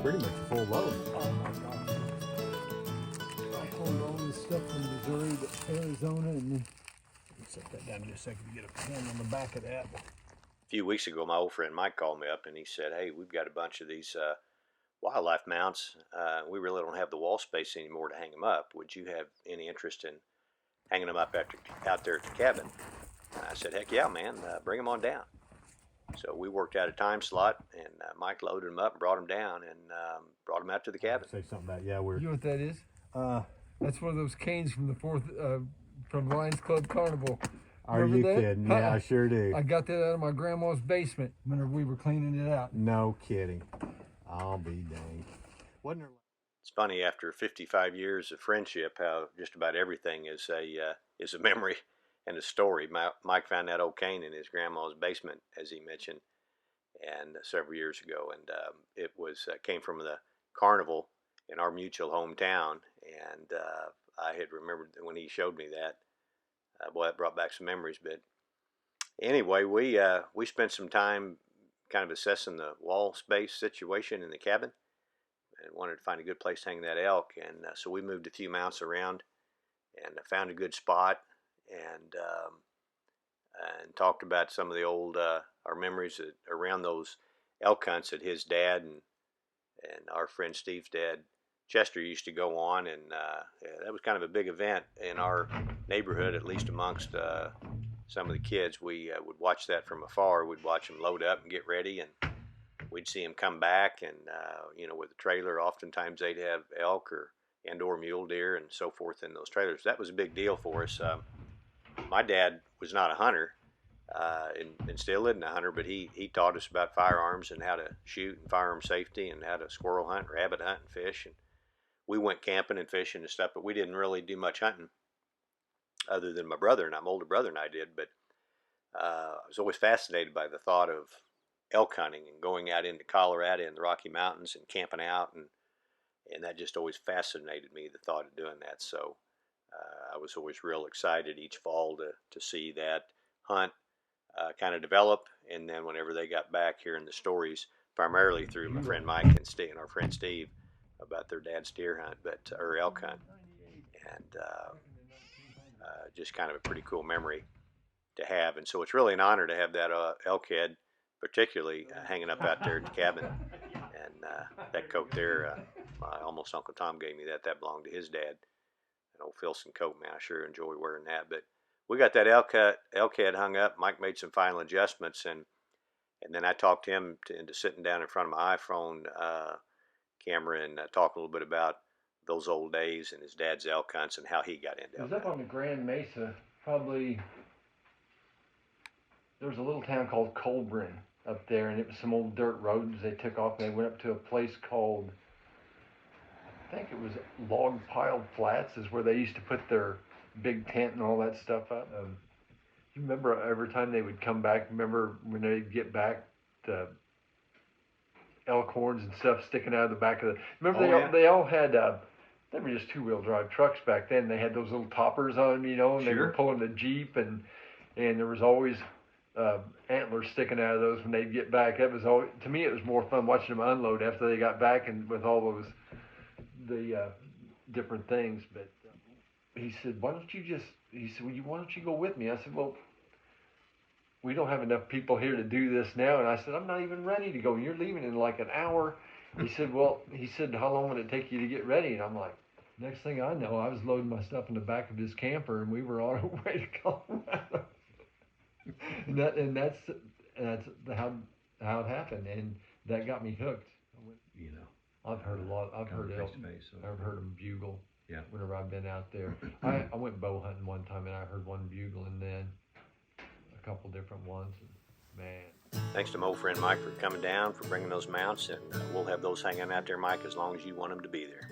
pretty much a full load. Oh my gosh. I hauled all this stuff from Missouri to Arizona, and then set that down just a second to get a pen on the back of that. A few weeks ago, my old friend Mike called me up and he said, "Hey, we've got a bunch of these wildlife mounts. We really don't have the wall space anymore to hang them up. Would you have any interest in hanging them up out there at the cabin?" And I said, "Heck yeah, man, bring them on down." So we worked out a time slot, and Mike loaded them up and brought them down and brought them out to the cabin. Say something about, yeah, we're... You know what that is? That's one of those canes from the from Lions Club Carnival. Are you kidding? Yeah, I sure do. I got that out of my grandma's basement whenever we were cleaning it out. No kidding. I'll be dang. Wasn't there... It's funny, after 55 years of friendship, how just about everything is a memory and a story. Mike found that old cane in his grandma's basement, as he mentioned, and several years ago, and it was came from the carnival in our mutual hometown, and I had remembered when he showed me that. Boy, that brought back some memories. But anyway, we spent some time kind of assessing the wall space situation in the cabin, and wanted to find a good place to hang that elk, and so we moved a few mounts around, and found a good spot, and talked about some of the old our memories around those elk hunts that his dad and our friend Steve's dad Chester used to go on, and that was kind of a big event in our neighborhood, at least amongst some of the kids. We would watch that from afar. We'd watch them load up and get ready, and we'd see them come back, and with the trailer, oftentimes they'd have elk or mule deer and so forth in those trailers. That was a big deal for us. My dad was not a hunter, and still isn't a hunter, but he taught us about firearms and how to shoot and firearm safety and how to squirrel hunt, rabbit hunt, and fish. And we went camping and fishing and stuff, but we didn't really do much hunting other than my brother and my older brother and I did. But I was always fascinated by the thought of elk hunting and going out into Colorado and the Rocky Mountains and camping out, and that just always fascinated me, the thought of doing that. So I was always real excited each fall to see that hunt kind of develop. And then whenever they got back, hearing the stories, primarily through my friend Mike and Steve and our friend Steve, about their dad's deer hunt, or elk hunt, and just kind of a pretty cool memory to have. And so it's really an honor to have that elk head, particularly hanging up out there at the cabin. And that coat there, my almost Uncle Tom gave me that. That belonged to his dad. An old Filson coat, man. I sure enjoy wearing that. But we got that elk head hung up. Mike made some final adjustments, and then I talked him into sitting down in front of my iPhone camera and talk a little bit about those old days and his dad's elk hunts and how he got into elk. It was up on the Grand Mesa, probably. There was a little town called Colburn up there, and it was some old dirt roads they took off, and they went up to a place called, I think it was Log Piled Flats, is where they used to put their big tent and all that stuff up. You remember every time they would come back, remember when they'd get back, the elk horns and stuff sticking out of the back of the... Remember they all had... they were just two-wheel drive trucks back then. They had those little toppers on them, and they were pulling the Jeep, and there was always antlers sticking out of those when they'd get back. That was always, to me, it was more fun watching them unload after they got back, and with all those different things. But he said, why don't you go with me? I said, well, we don't have enough people here to do this now. And I said, I'm not even ready to go. You're leaving in like an hour. He said, how long would it take you to get ready? And I'm like, next thing I know, I was loading my stuff in the back of his camper, and we were on our way to Colorado. and that's how it happened, and that got me hooked. I've heard a lot. I've heard elk. I've heard them bugle. Yeah. Whenever I've been out there, I went bow hunting one time, and I heard one bugle, and then a couple different ones. And man. Thanks to my old friend Mike for coming down, for bringing those mounts, and we'll have those hanging out there, Mike, as long as you want them to be there.